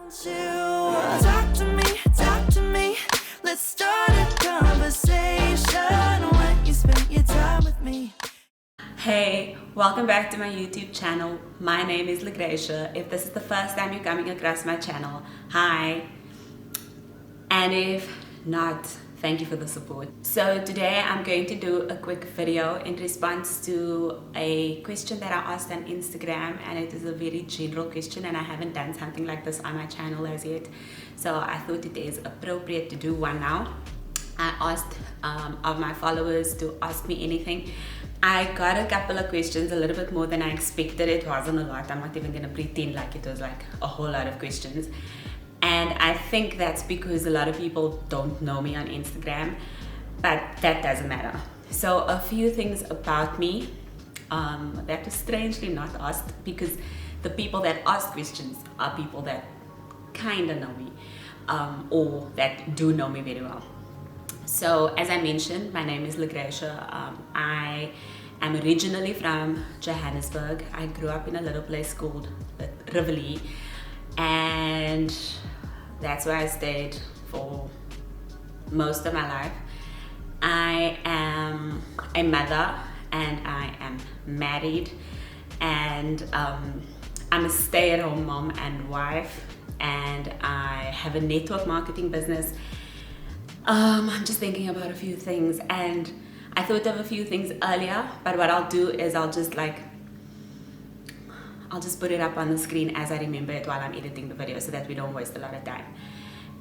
Talk to me. Let's start a conversation when you spend your time with me. Hey, welcome back to my YouTube channel. My name is Logracia. If this is the first time you're coming across my channel, hi. And if not, thank you for the support. So today I'm going to do a quick video in response to a question that I asked on Instagram, and it is a very general question and I haven't done something like this on my channel as yet. So I thought it is appropriate to do one now. I asked of my followers to ask me anything. I got a couple of questions, a little bit more than I expected. It wasn't a lot. I'm not even gonna pretend like it was like a whole lot of questions. And I think that's because a lot of people don't know me on Instagram, but that doesn't matter. So a few things about me that was strangely not asked, because the people that ask questions are people that kind of know me or that do know me very well. So as I mentioned, my name is Logracia. I am originally from Johannesburg. I grew up in a little place called Rivoli, and that's where I stayed for most of my life. I am a mother and I am married, and I'm a stay-at-home mom and wife, and I have a network marketing business. I'm just thinking about a few things, and I thought of a few things earlier, but what I'll do is I'll just put it up on the screen as I remember it while I'm editing the video, so that we don't waste a lot of time.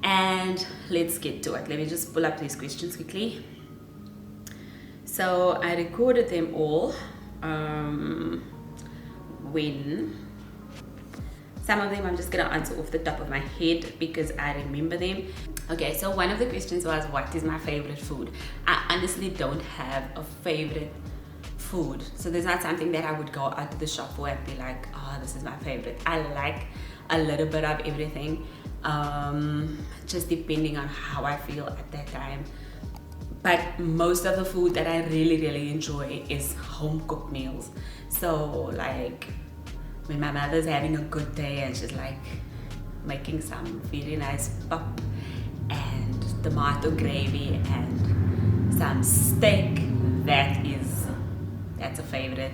And let's get to it. Let me just pull up these questions quickly. So I recorded them all when some of them I'm just gonna answer off the top of my head because I remember them. Okay, so one of the questions was, what is my favorite food? I honestly don't have a favorite food, so there's not something that I would go out to the shop for and be like, oh, this is my favorite. I like a little bit of everything, just depending on how I feel at that time. But most of the food that I really enjoy is home cooked meals. So like when my mother's having a good day and she's like making some very nice pap and tomato gravy and some steak, that's a favorite.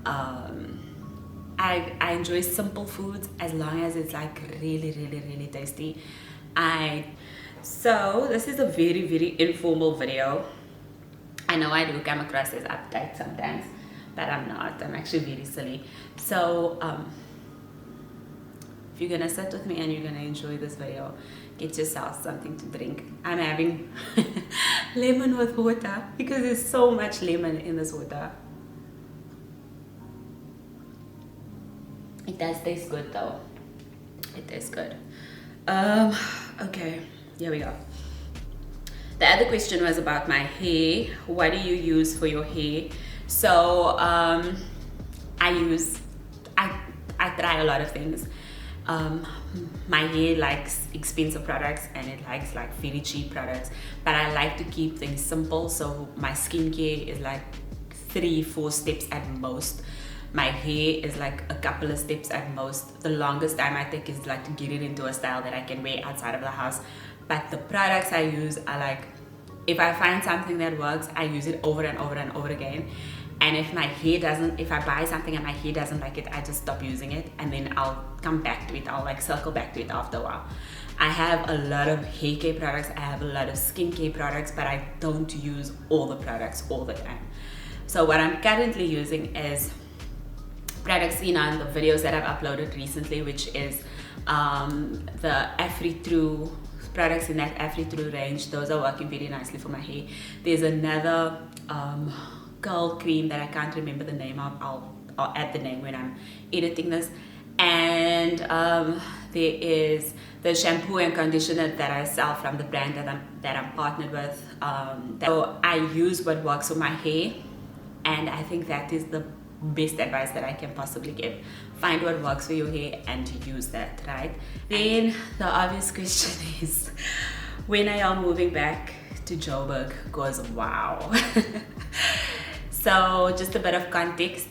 I enjoy simple foods as long as it's like really tasty. So this is a very informal video. I know I do come across as uptight sometimes, but I'm not. I'm actually very silly. So if you're gonna sit with me and you're gonna enjoy this video, get yourself something to drink. I'm having lemon with water because there's so much lemon in this water. It does taste good though. It tastes good. Okay, here we go. The other question was about my hair. What do you use for your hair? So I try a lot of things. My hair likes expensive products and it likes like very cheap products, but I like to keep things simple. So my skincare is like 3-4 steps at most. My hair is like a couple of steps at most. The longest time I take is like to get it into a style that I can wear outside of the house. But the products I use are like, if I find something that works, I use it over and over again. And if I buy something and my hair doesn't like it, I just stop using it, and then I'll come back to it. I'll like circle back to it after a while. I have a lot of hair care products, I have a lot of skincare products, but I don't use all the products all the time. So what I'm currently using is products seen on the videos that I've uploaded recently, which is the Afri-True products in that Afri-True range. Those are working very nicely for my hair. There's another curl cream that I can't remember the name of. I'll add the name when I'm editing this. And there is the shampoo and conditioner that I sell from the brand that I'm partnered with. So I use what works for my hair, and I think that is the best advice that I can possibly give. Find what works for your hair and use that, right? Then the obvious question is, when are y'all moving back to Joburg? Because wow. So just a bit of context,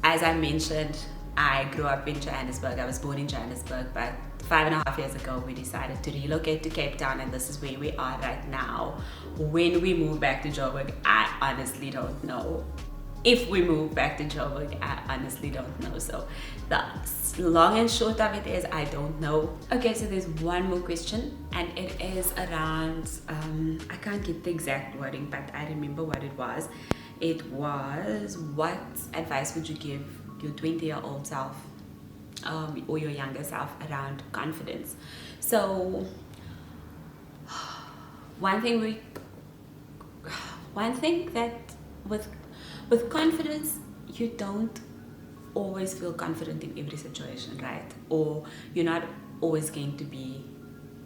as I mentioned, I grew up in Johannesburg. I was born in Johannesburg, but 5.5 years ago we decided to relocate to Cape Town, and this is where we are right now. When we move back to Joburg, I honestly don't know. If we move back to Joburg, I honestly don't know. So the long and short of it is I don't know. Okay, so there's one more question, and it is around, I can't get the exact wording, but I remember what it was. It was, what advice would you give your 20-year-old self or your younger self around confidence? So one thing that with confidence, you don't always feel confident in every situation, right? Or you're not always going to be,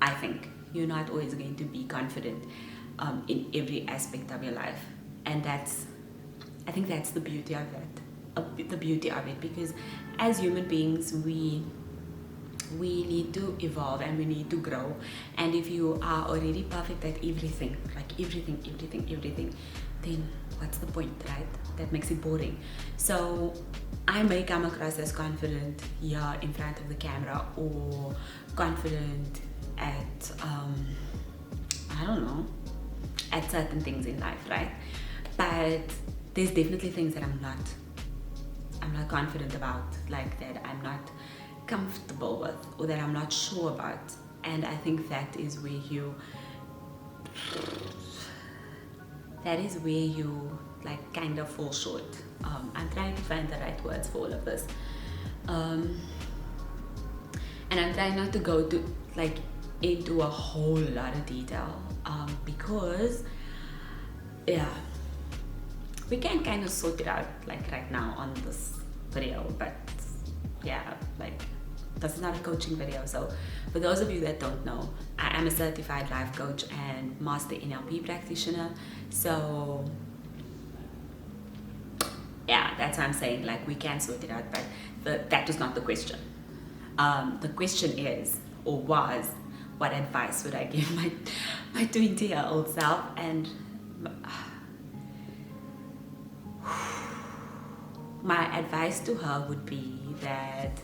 I think, you're not always going to be confident in every aspect of your life. And I think that's the beauty of it, because as human beings, we need to evolve and we need to grow. And if you are already perfect at everything, like everything, then what's the point, right? That makes it boring. So I may come across as confident here in front of the camera, or confident at I don't know, at certain things in life, right? But there's definitely things that I'm not confident about, like that I'm not comfortable with, or that I'm not sure about. And I think that is where you like kind of fall short. I'm trying to find the right words for all of this, and I'm trying not to go into a whole lot of detail, because we can kind of sort it out like right now on this video, but this is not a coaching video. So for those of you that don't know, I am a certified life coach and master NLP practitioner. So that's what I'm saying, like we can sort it out, but that was not the question. The question is, or was, what advice would I give my 20-year-old self? And my advice to her would be that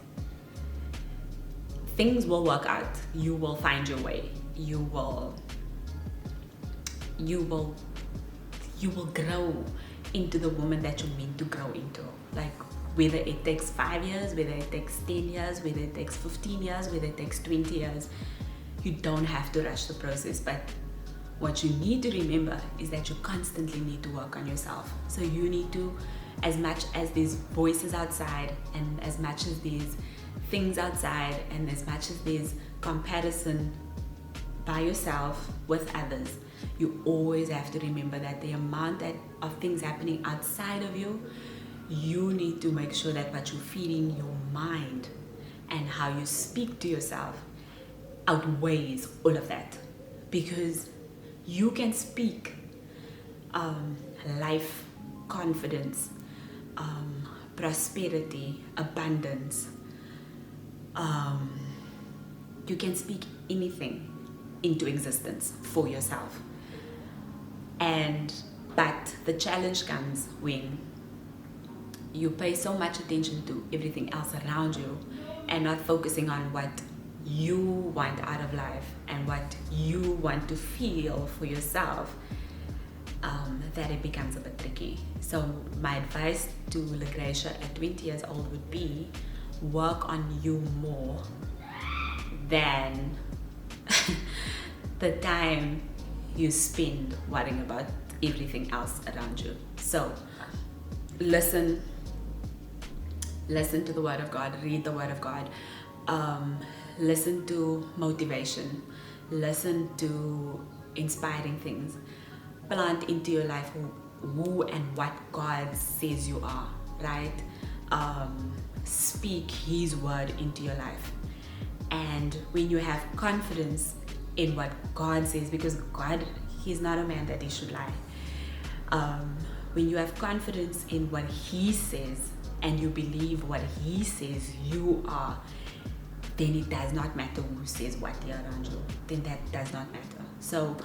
things will work out. You will find your way. You will grow into the woman that you're meant to grow into. Like, whether it takes 5 years, whether it takes 10 years, whether it takes 15 years, whether it takes 20 years, you don't have to rush the process. But what you need to remember is that you constantly need to work on yourself. So you need to, as much as there's voices outside, and as much as there's things outside, and as much as there's comparison by yourself with others, you always have to remember that the amount of things happening outside of you, you need to make sure that what you're feeding your mind and how you speak to yourself outweighs all of that. Because you can speak life, confidence, prosperity, abundance. You can speak anything into existence for yourself. But the challenge comes when you pay so much attention to everything else around you and not focusing on what you want out of life and what you want to feel for yourself, that it becomes a bit tricky. So my advice to Logracia at 20 years old would be, work on you more than the time you spend worrying about everything else around you. So listen to the Word of God, read the Word of God, listen to motivation, listen to inspiring things, plant into your life who and what God says you are, right? Speak His word into your life. And when you have confidence in what God says, because God, He's not a man that He should lie. When you have confidence in what He says and you believe what He says you are, then it does not matter who says what here around you. Then that does not matter. So,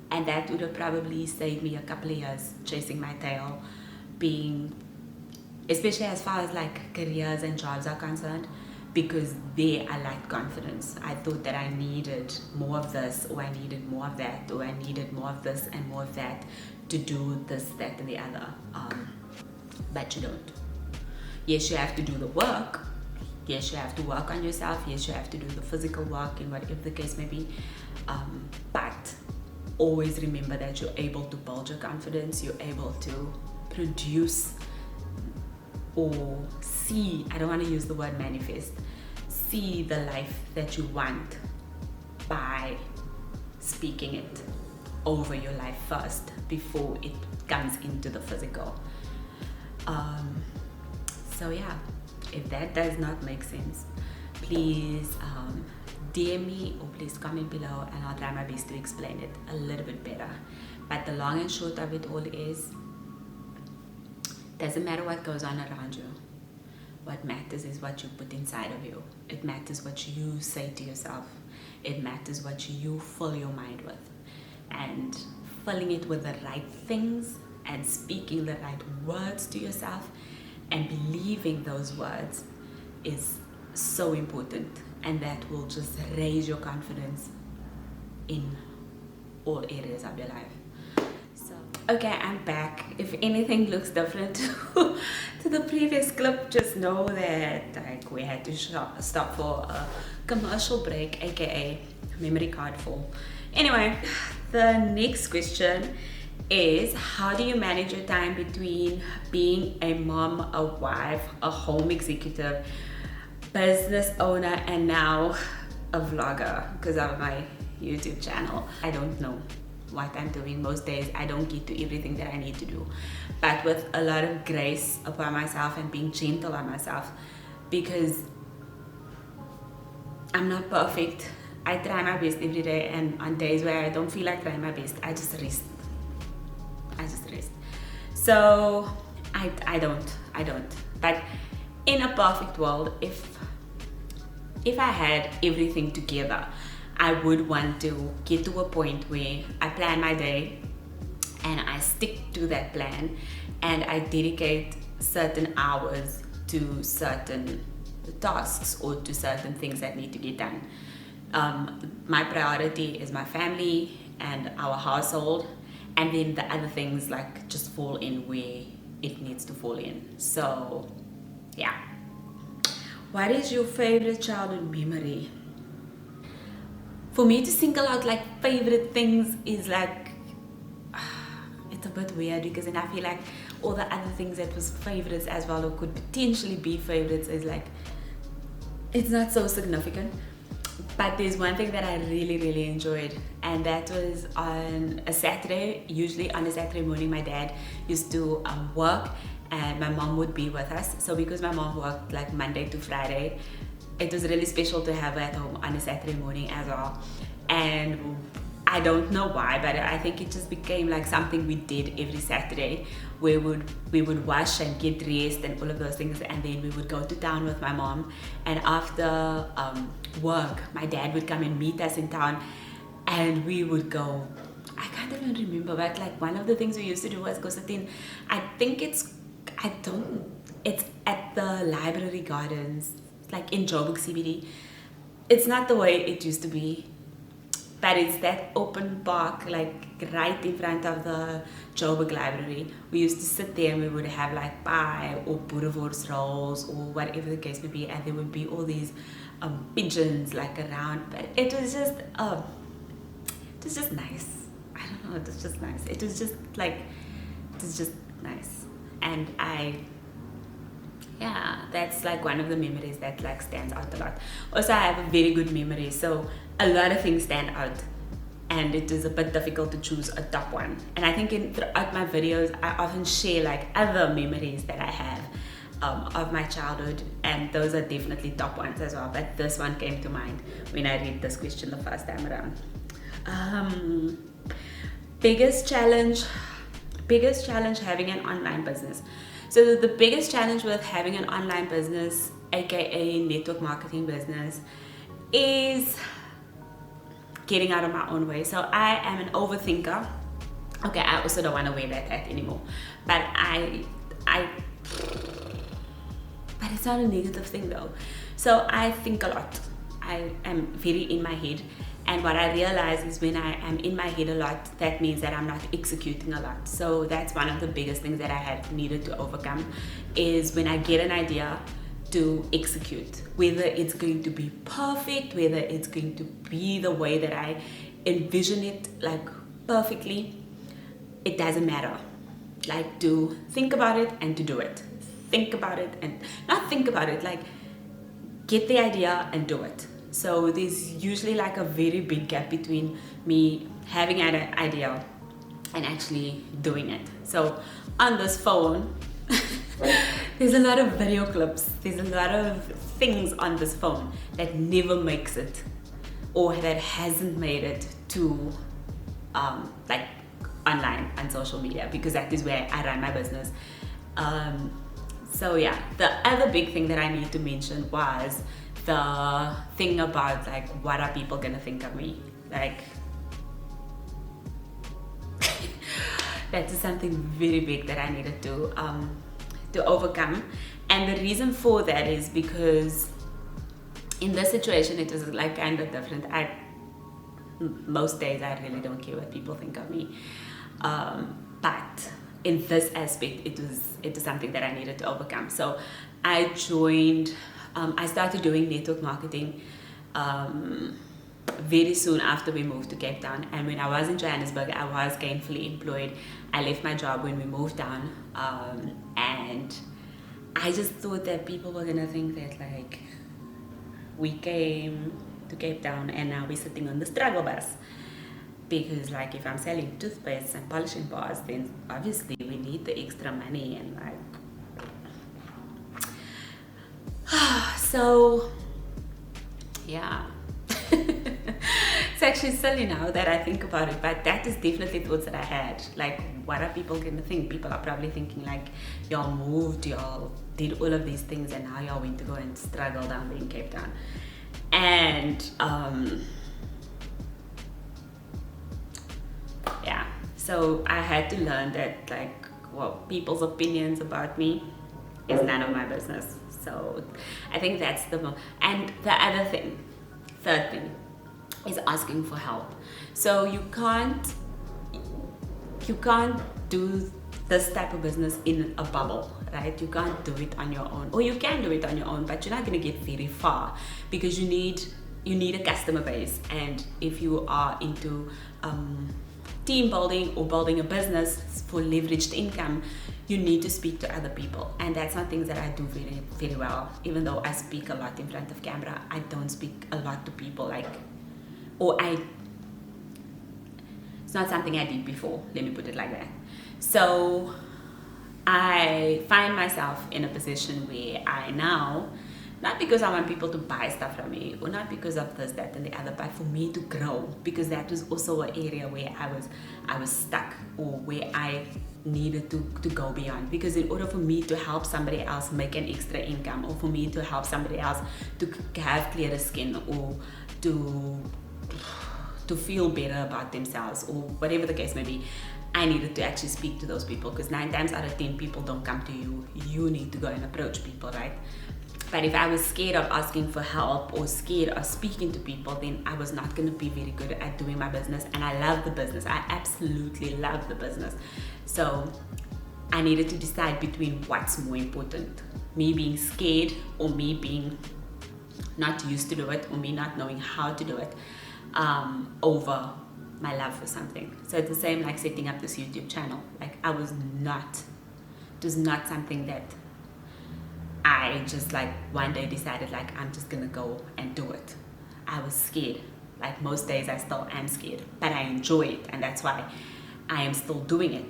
and that would have probably saved me a couple of years chasing my tail, being especially as far as like careers and jobs are concerned, because there I lacked confidence. I thought that I needed more of this, or I needed more of that, or I needed more of this and more of that to do this, that, and the other. But you don't. Yes, you have to do the work. Yes, you have to work on yourself. Yes, you have to do the physical work and whatever the case may be. But always remember that you're able to build your confidence. You're able to produce or see, I don't want to use the word manifest, see the life that you want by speaking it over your life first before it comes into the physical. So yeah, if that does not make sense, please DM me or please comment below and I'll try my best to explain it a little bit better. But the long and short of it all is, doesn't matter what goes on around you. What matters is what you put inside of you. It matters what you say to yourself. It matters what you fill your mind with. And filling it with the right things and speaking the right words to yourself and believing those words is so important, and that will just raise your confidence in all areas of your life. So okay, I'm back. If anything looks different to the previous clip, just know that like we had to stop for a commercial break, aka memory card full. Anyway, the next question is, how do you manage your time between being a mom, a wife, a home executive, business owner, and now a vlogger because of my YouTube channel? I don't know what I'm doing most days. I don't get to everything that I need to do, but with a lot of grace upon myself and being gentle on myself, because I'm not perfect. I try my best every day, and on days where I don't feel like trying my best, I just rest. So I don't. But in a perfect world, if I had everything together, I would want to get to a point where I plan my day and I stick to that plan and I dedicate certain hours to certain tasks or to certain things that need to get done. My priority is my family and our household, and then the other things like just fall in where it needs to fall in. So yeah. What is your favorite childhood memory? For me to single out like favorite things is like, it's a bit weird, because then I feel like all the other things that was favorites as well or could potentially be favorites is like, it's not so significant. But there's one thing that I really enjoyed, and that was on a Saturday. Usually on a Saturday morning, my dad used to work and my mom would be with us. So because my mom worked like Monday to Friday, it was really special to have her at home on a Saturday morning as well. And I don't know why, but I think it just became like something we did every Saturday, where we would wash and get dressed and all of those things, and then we would go to town with my mom. And after work, my dad would come and meet us in town, and we would go, I can't even remember, but like one of the things we used to do was go sit in, I think it's at the library gardens, like in Joburg CBD. It's not the way it used to be, but it's that open park, like right in front of the Joburg library. We used to sit there and we would have like pie or boerewors rolls or whatever the case may be, and there would be all these pigeons like around. But it was just nice. I don't know, it was just nice. It was just nice. And that's like one of the memories that like stands out a lot. Also, I have a very good memory, so a lot of things stand out, and it is a bit difficult to choose a top one. And I think throughout my videos, I often share like other memories that I have of my childhood, and those are definitely top ones as well. But this one came to mind when I read this question the first time around. Biggest challenge having an online business. So the biggest challenge with having an online business, aka network marketing business, is getting out of my own way. So I am an overthinker. Okay, I also don't want to wear that hat anymore, but but it's not a negative thing though. So I think a lot. I am very in my head, and what I realize is when I am in my head a lot, that means that I'm not executing a lot. So that's one of the biggest things that I had needed to overcome, is when I get an idea, to execute, whether it's going to be perfect, whether it's going to be the way that I envision it, like perfectly, it doesn't matter. Like, to think about it and to do it. Think about it and not think about it, like get the idea and do it. So there's usually like a very big gap between me having an idea and actually doing it. So on this phone, there's a lot of video clips, there's a lot of things on this phone that never makes it, or that hasn't made it to like online and social media, because that is where I run my business. So yeah, the other big thing that I need to mention was the thing about like, what are people gonna think of me? Like, that is something very big that I needed to overcome. And the reason for that is because in this situation it was like kind of different. Most days I really don't care what people think of me, but in this aspect it was something that I needed to overcome. So I started doing network marketing very soon after we moved to Cape Town. And when I was in Johannesburg, I was gainfully employed. I left my job when we moved down, and I just thought that people were gonna think that like we came to Cape Town and now we're sitting on the struggle bus, because like if I'm selling toothpaste and polishing bars, then obviously we need the extra money, and like so yeah. It's actually silly now that I think about it, but that is definitely thoughts that I had. Like, what are people gonna think? People are probably thinking like, y'all moved, y'all did all of these things, and now y'all went to go and struggle down there in Cape Town. And yeah, so I had to learn that like, well, people's opinions about me is none of my business. So I think that's and the other thing, third thing, is asking for help. So you can't do this type of business in a bubble, right? You can't do it on your own, or you can do it on your own, but you're not going to get very far, because you need a customer base. And if you are into team building or building a business for leveraged income, you need to speak to other people, and that's not things that I do very, very well. Even though I speak a lot in front of camera, I don't speak a lot to people, like, it's not something I did before, let me put it like that. So I find myself in a position where I now, not because I want people to buy stuff from me, or not because of this, that, and the other, but for me to grow, because that was also an area where I was stuck, or where I needed to go beyond. Because in order for me to help somebody else make an extra income, or for me to help somebody else to have clearer skin, or to feel better about themselves, or whatever the case may be, I needed to actually speak to those people, because 9 times out of 10 people don't come to you. You need to go and approach people, right? But if I was scared of asking for help, or scared of speaking to people, then I was not going to be very good at doing my business. And I love the business. I absolutely love the business. So I needed to decide between what's more important, me being scared, or me being not used to do it, or me not knowing how to do it, over my love for something. So it's the same like setting up this YouTube channel. Like, it was not something that I just like one day decided like, I'm just gonna go and do it. I was scared. Like, most days I still am scared, but I enjoy it, and that's why I am still doing it.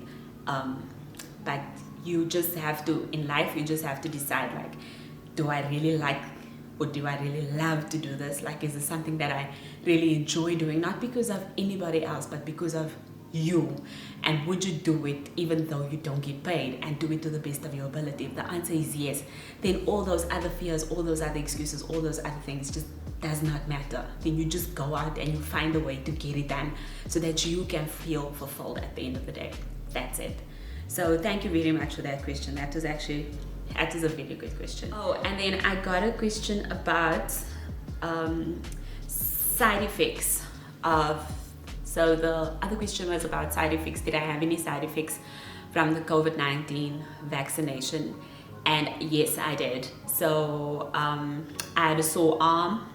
But you just have to, in life, you just have to decide, like, do I really like, or do I really love to do this? Like, is this something that I really enjoy doing? Not because of anybody else, but because of you. And would you do it even though you don't get paid, and do it to the best of your ability? If the answer is yes, then all those other fears, all those other excuses, all those other things just does not matter. Then you just go out and you find a way to get it done, so that you can feel fulfilled at the end of the day. That's it. So thank you very much for that question. That was actually That is a very good question. Oh, and then I got a question about side effects of, so the other question was about side effects. Did I have any side effects from the COVID-19 vaccination? And yes, I did. So I had a sore arm,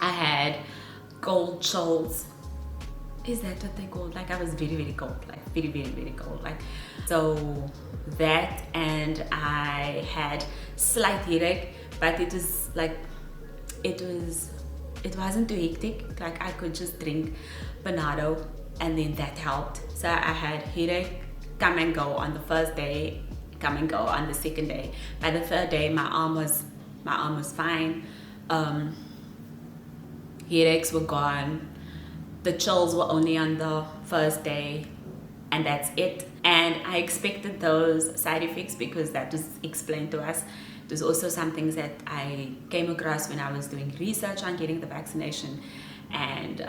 I had cold chills. Is that what they called? Like, I was very, very cold, like very, very, very cold. Like, so that, and I had slight headache, but it was like, it wasn't too hectic. Like, I could just drink Bernardo and then that helped. So I had headache, come and go on the first day, come and go on the second day. By the third day, my arm was fine. Headaches were gone. The chills were only on the first day, and that's it. And I expected those side effects because that was explained to us. There's also some things that I came across when I was doing research on getting the vaccination. And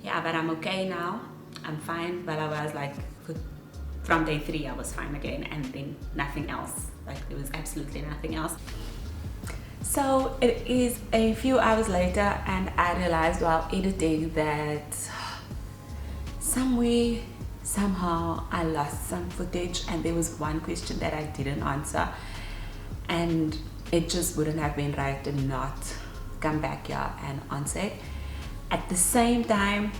yeah, but I'm okay now. I'm fine. But I was like, from day 3, I was fine again, and then nothing else. Like, there was absolutely nothing else. So it is a few hours later, and I realized while editing that somehow I lost some footage, and there was one question that I didn't answer, and it just wouldn't have been right to not come back here and answer it. At the same time,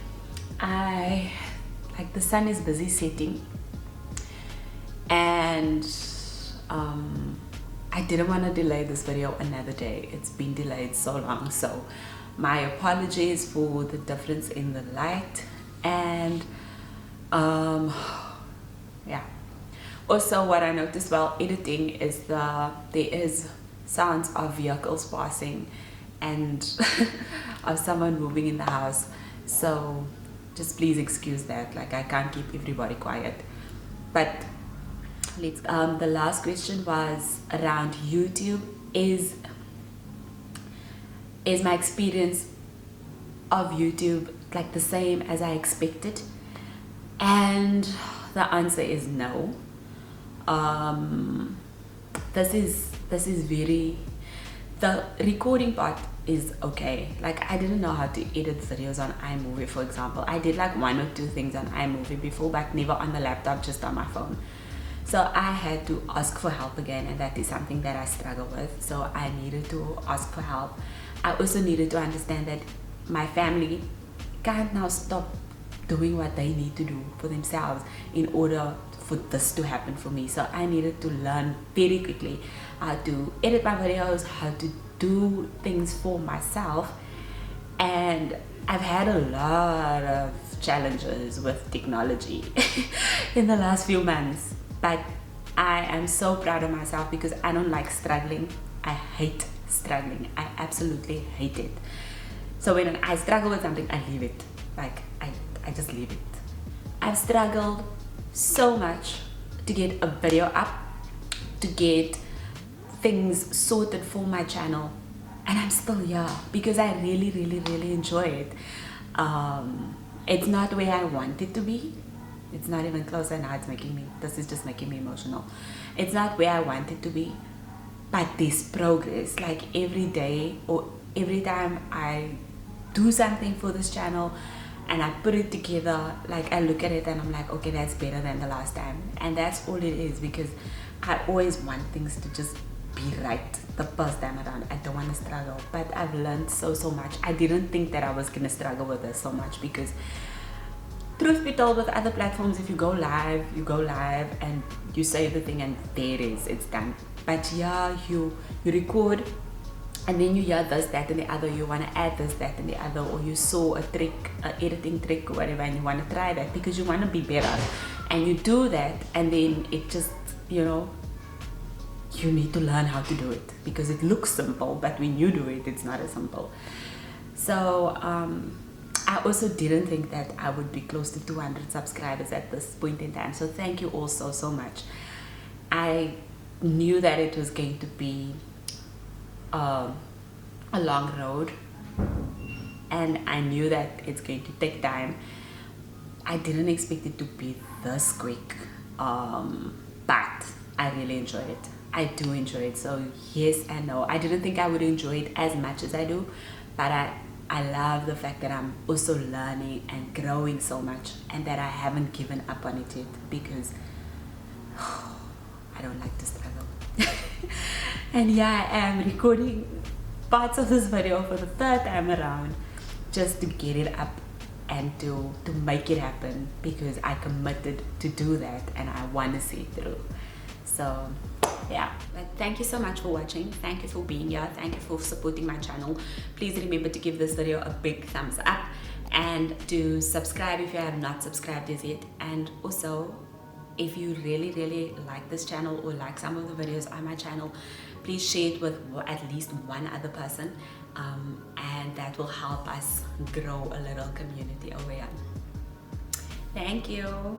the sun is busy setting, and I didn't want to delay this video another day. It's been delayed so long, so my apologies for the difference in the light. And yeah, also what I noticed while editing is there is sounds of vehicles passing and of someone moving in the house, so just please excuse that. Like, I can't keep everybody quiet. But the last question was around YouTube. Is my experience of YouTube like the same as I expected? And the answer is no. This is very, the recording part is okay. Like, I didn't know how to edit videos on iMovie, for example. I did like 1 or 2 things on iMovie before, but never on the laptop, just on my phone. So I had to ask for help again, and that is something that I struggle with. So I needed to ask for help. I also needed to understand that my family can't now stop doing what they need to do for themselves in order for this to happen for me. So I needed to learn very quickly how to edit my videos, how to do things for myself. And I've had a lot of challenges with technology in the last few months. But I am so proud of myself because I don't like struggling. I hate struggling. I absolutely hate it. So when I struggle with something, I leave it. Like, I just leave it. I've struggled so much to get a video up, to get things sorted for my channel, and I'm still here because I really, really, really enjoy it. It's not where I want it to be. It's not even close, and now this is just making me emotional. It's not where I want it to be, but there's progress. Like, every day or every time I do something for this channel and I put it together, like, I look at it and I'm like, okay, that's better than the last time. And that's all it is, because I always want things to just be right the first time around. I don't want to struggle, but I've learned so much. I didn't think that I was gonna struggle with this so much, because truth be told, with other platforms, if you go live and you say the thing and there it is, it's done. But yeah, you record and then you hear this, that and the other, you want to add this, that and the other, or you saw a trick, an editing trick or whatever, and you want to try that because you want to be better, and you do that, and then it just, you know, you need to learn how to do it because it looks simple, but when you do it, it's not as simple. So I also didn't think that I would be close to 200 subscribers at this point in time. So thank you all so much. I knew that it was going to be a long road, and I knew that it's going to take time. I didn't expect it to be this quick, but I really enjoyed it. I do enjoy it. So yes and no. I didn't think I would enjoy it as much as I do, but I love the fact that I'm also learning and growing so much, and that I haven't given up on it yet, because I don't like to struggle. And yeah, I am recording parts of this video for the third time around, just to get it up and to make it happen, because I committed to do that and I want to see it through. So yeah, but thank you so much for watching. Thank you for being here. Thank you for supporting my channel. Please remember to give this video a big thumbs up and to subscribe if you have not subscribed as yet. And also, if you really like this channel or like some of the videos on my channel, please share it with at least one other person, and that will help us grow a little community over here. Thank you.